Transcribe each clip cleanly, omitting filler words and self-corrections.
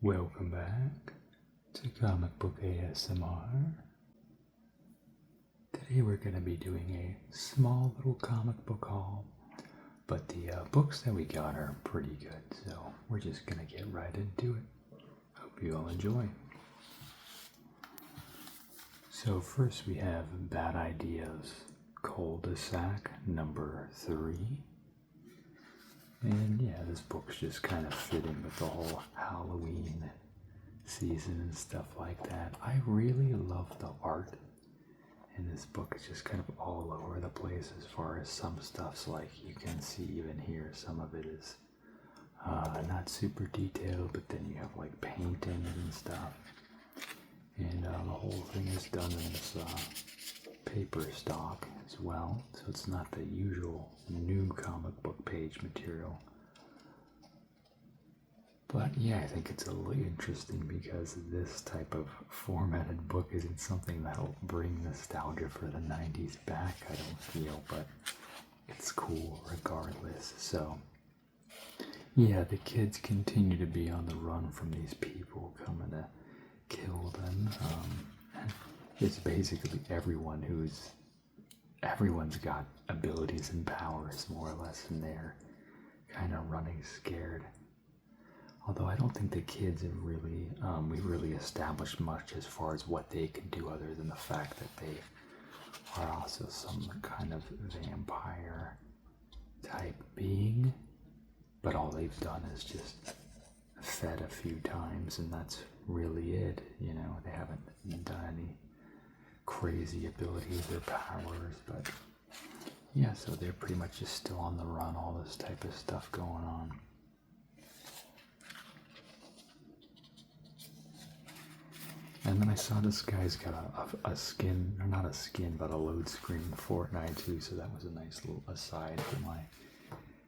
Welcome back to Comic Book ASMR. Today we're going to be doing a small little comic book haul, but the books that we got are pretty good, so we're just going to get right into it. Hope you all enjoy. So first we have Bad Ideas Cul-de-sac number 3. And yeah, this book's just kind of fitting with the whole Halloween season and stuff like that. I really love the art in this book. It's just kind of all over the place as far as some stuff's like, you can see even here, some of it is not super detailed, but then you have like painting and stuff. And the whole thing is done in this paper stock as well, so it's not the usual new comic book page material. But yeah, I think it's a little interesting because this type of formatted book isn't something that'll bring nostalgia for the 90s back, I don't feel, but it's cool regardless. So yeah, the kids continue to be on the run from these people coming to kill them. It's basically everyone's got abilities and powers more or less, and they're kind of running scared. Although I don't think the kids have really, we really established much as far as what they can do other than the fact that they are also some kind of vampire type being. But all they've done is just fed a few times, and that's really it. You know, they haven't done any crazy abilities or powers, but yeah, so they're pretty much just still on the run, all this type of stuff going on. And then I saw this guy's got a skin, or not a skin, but a load screen Fortnite too, so that was a nice little aside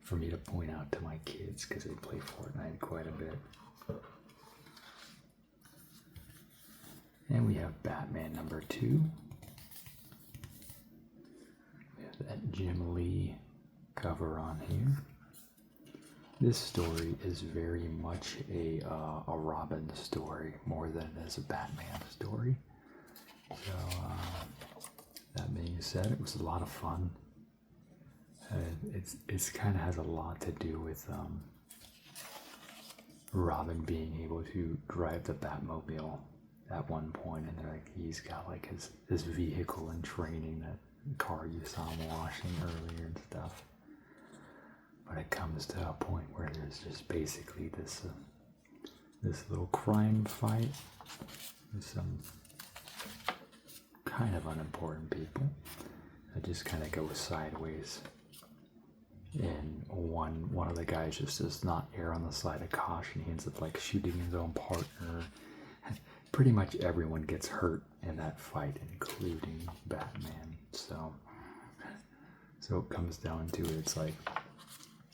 for me to point out to my kids, because they play Fortnite quite a bit. And we have Batman number 2. We have that Jim Lee cover on here. This story is very much a Robin story more than it is a Batman story. So that being said, it was a lot of fun. It's kind of has a lot to do with Robin being able to drive the Batmobile at one point, and like he's got like his vehicle in training, that car you saw him washing earlier and stuff. But it comes to a point where there's just basically this little crime fight with some kind of unimportant people that just kind of goes sideways. And one of the guys just does not err on the side of caution. He ends up like shooting his own partner. Pretty much everyone gets hurt in that fight, including Batman. So it comes down to it. It's like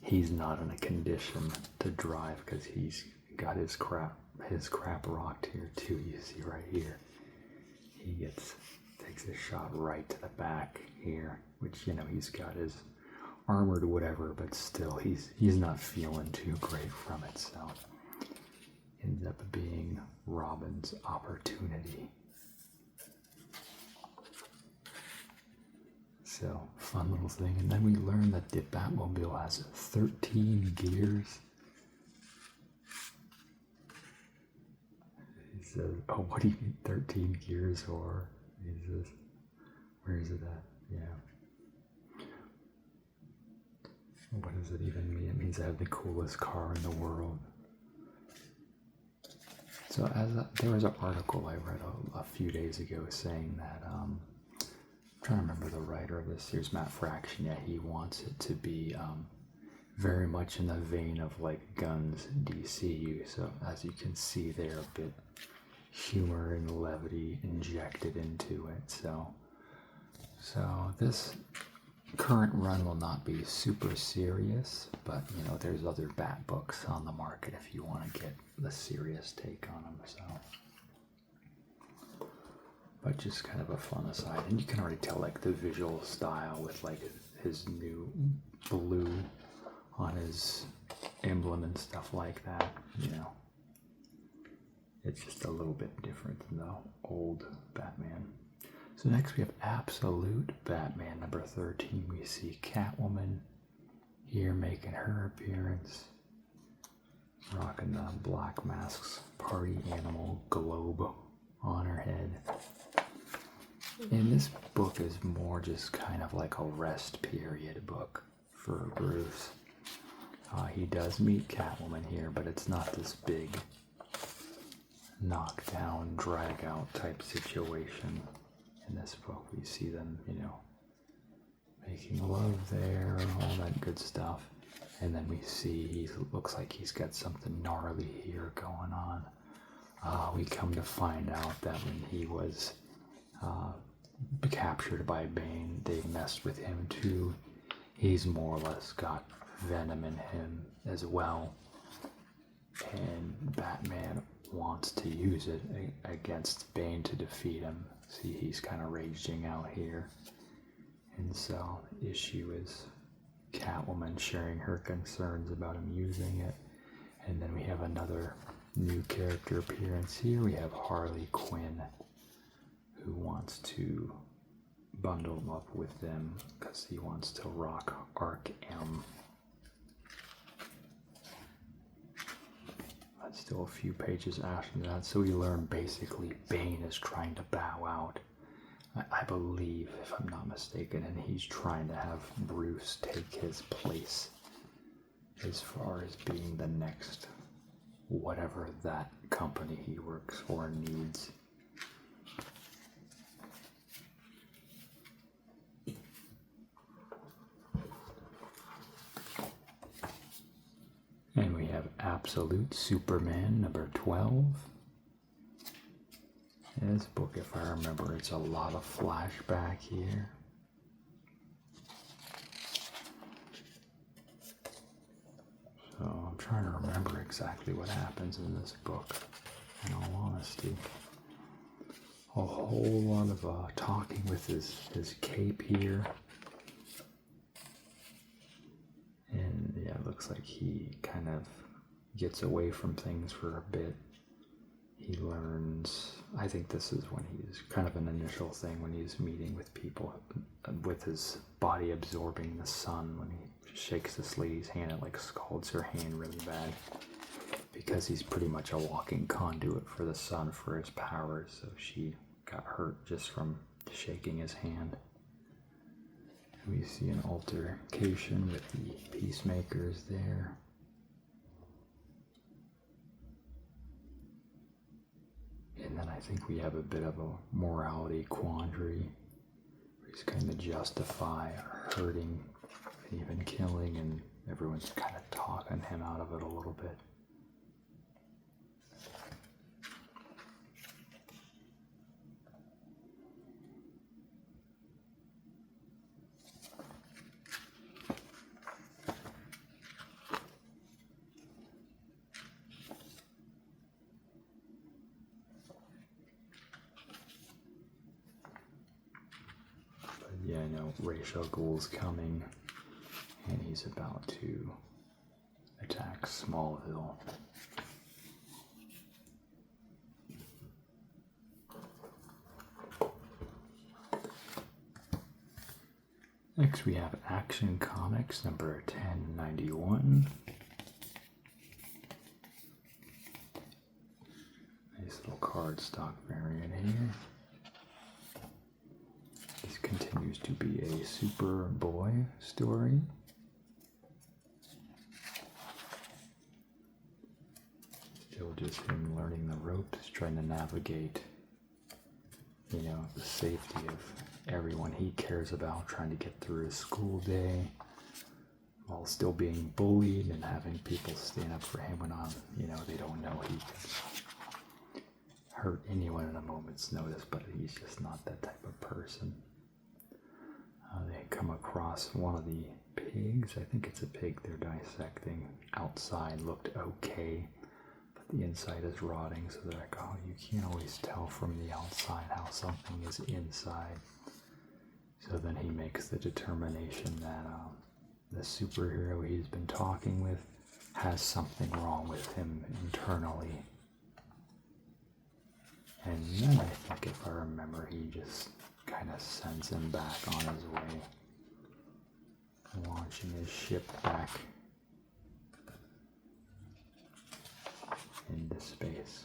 he's not in a condition to drive because he's got his crap rocked here too. You see right here, he takes a shot right to the back here, which, you know, he's got his armored whatever, but still he's not feeling too great from it. So ends up being Robin's opportunity. So, fun little thing. And then we learn that the Batmobile has 13 gears. He says, oh, what do you need 13 gears for? He says, where is it at? Yeah. What does it even mean? It means I have the coolest car in the world. So there was an article I read a few days ago saying that, I'm trying to remember the writer of this, here's Matt Fraction, yeah, he wants it to be very much in the vein of like Gunn's DCU, so as you can see there, a bit humor and levity injected into it, so this current run will not be super serious, but you know, there's other Bat books on the market if you want to get the serious take on them. So, but just kind of a fun aside, and you can already tell like the visual style with like his new blue on his emblem and stuff like that, you know. It's just a little bit different than the old Batman. So next we have Absolute Batman, number 13. We see Catwoman here making her appearance, rocking the Black Mask's party animal globe on her head. And this book is more just kind of like a rest period book for Bruce. He does meet Catwoman here, but it's not this big knockdown, drag out type situation. In this book, we see them, making love there, all that good stuff. And then we see he looks like he's got something gnarly here going on. We come to find out that when he was captured by Bane, they messed with him too. He's more or less got venom in him as well. And Batman wants to use it against Bane to defeat him. See, he's kind of raging out here. And so the issue is Catwoman sharing her concerns about him using it. And then we have another new character appearance here. We have Harley Quinn, who wants to bundle up with them because he wants to rock Arkham. That's still a few pages after that. So we learn basically Bane is trying to bow out. I believe, if I'm not mistaken, and he's trying to have Bruce take his place as far as being the next whatever that company he works for needs. And we have Absolute Superman, number 12. In this book, if I remember, it's a lot of flashback here. So I'm trying to remember exactly what happens in this book, in all honesty. A whole lot of talking with his cape here. And yeah, it looks like he kind of gets away from things for a bit. He learns, I think this is when he's kind of an initial thing when he's meeting with people, with his body absorbing the sun. When he shakes this lady's hand, it like scalds her hand really bad because he's pretty much a walking conduit for the sun for his powers. So she got hurt just from shaking his hand. We see an altercation with the peacemakers there. And then I think we have a bit of a morality quandary. He's kind of justify hurting and even killing, and everyone's kind of talking him out of it a little bit. Yeah, I know Ra's al Ghul's coming, and he's about to attack Smallville. Next we have Action Comics number 1091. Nice little cardstock variant here. This continues to be a Superboy story. Still just him learning the ropes, trying to navigate, the safety of everyone he cares about, trying to get through his school day while still being bullied and having people stand up for him when they don't know he can hurt anyone at a moment's notice, but he's just not that type of person. They come across one of the pigs. I think it's a pig they're dissecting. Outside looked okay, but the inside is rotting, so they're like, oh, you can't always tell from the outside how something is inside. So then he makes the determination that the superhero he's been talking with has something wrong with him internally. And then I think, if I remember, he just kind of sends him back on his way, launching his ship back into space.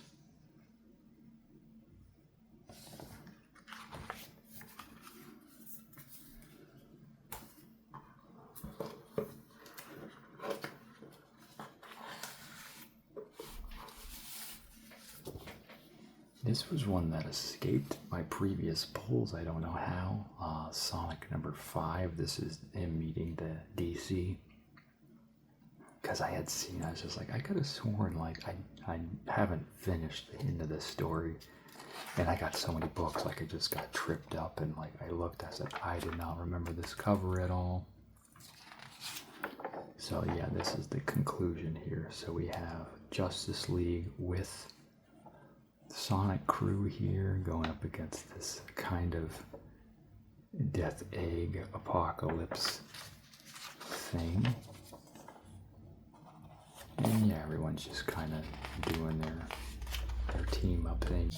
This was one that escaped my previous pulls. I don't know how. Sonic number 5. This is him meeting the DC. Because I had seen, I was just like, I could have sworn like I haven't finished the end of this story. And I got so many books, like I just got tripped up, and like I looked, I said, I did not remember this cover at all. So yeah, this is the conclusion here. So we have Justice League with Sonic crew here going up against this kind of Death Egg apocalypse thing. And yeah, everyone's just kind of doing their team up thing.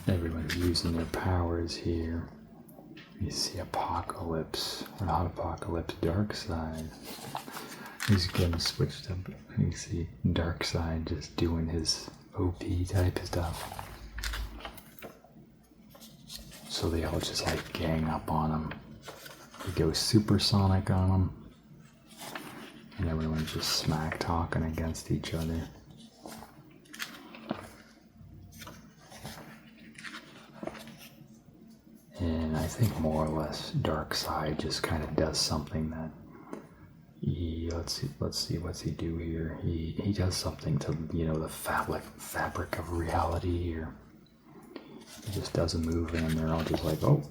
Everyone's using their powers here. You see Apocalypse, or not Apocalypse, Darkseid. He's getting switched up. You see Darkseid just doing his OP type stuff. So they all just like gang up on him. They go supersonic on him. And everyone's just smack talking against each other. And I think more or less Darkseid just kind of does something that let's see what's he do here. He does something to, you know, the fabric of reality here. He just does a move, and they're all just like, oh,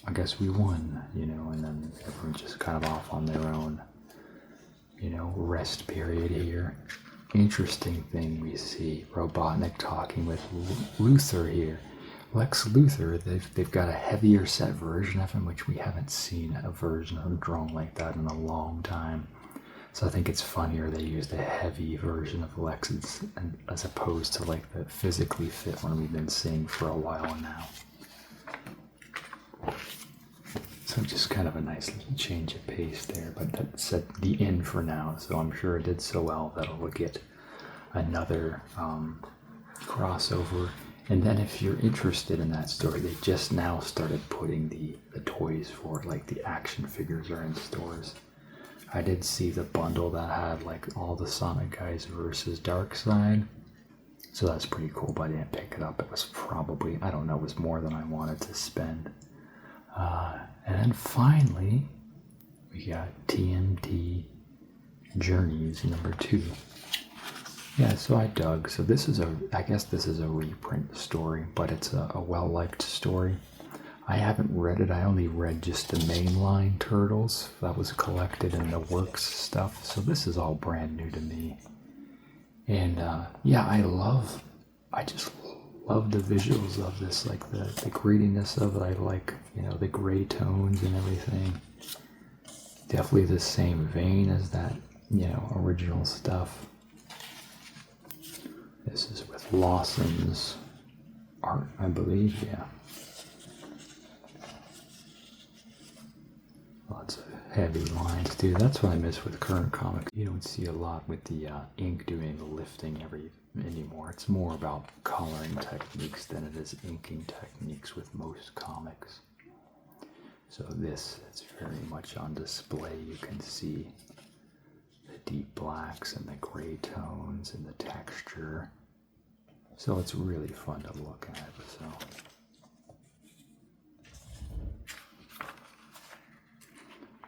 I guess we won, you know, and then everyone's just kind of off on their own, you know, rest period here. Interesting thing we see Robotnik talking with Luthor here. Lex Luthor, they've got a heavier set version of him, which we haven't seen a version of him drawn like that in a long time. So I think it's funnier they used a heavy version of Lex as opposed to like the physically fit one we've been seeing for a while now. So just kind of a nice little change of pace there, but that's at the end for now. So I'm sure it did so well that it'll get another crossover. And then if you're interested in that story, they just now started putting the toys for it, like the action figures are in stores. I did see the bundle that had like all the Sonic guys versus Darkseid. So that's pretty cool, but I didn't pick it up. It was probably, I don't know, it was more than I wanted to spend. And then finally, we got TMT Journeys number 2. Yeah, so I dug. So this is I guess this is a reprint story, but it's a well-liked story. I haven't read it. I only read just the mainline Turtles that was collected in the Works stuff. So this is all brand new to me. And yeah, I just love the visuals of this, like the grittiness of it. I like, you know, the gray tones and everything. Definitely the same vein as that, you know, original stuff. This is with Lawson's art, I believe, yeah. Lots of heavy lines, too. That's what I miss with current comics. You don't see a lot with the ink doing the lifting anymore. It's more about coloring techniques than it is inking techniques with most comics. So this is very much on display. You can see the deep blacks and the gray tones and the texture. So it's really fun to look at. So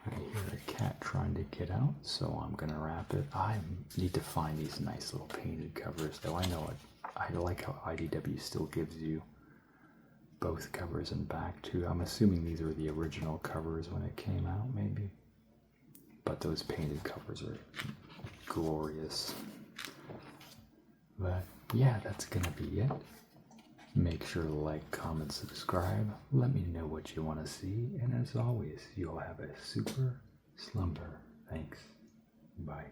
I hear a cat trying to get out, so I'm gonna wrap it. I need to find these nice little painted covers, though. I know it. I like how IDW still gives you both covers and back too. I'm assuming these are the original covers when it came out, maybe. But those painted covers are glorious. But yeah, that's gonna be it. Make sure to like, comment, subscribe. Let me know what you want to see. And as always, you'll have a super slumber. Thanks. Bye.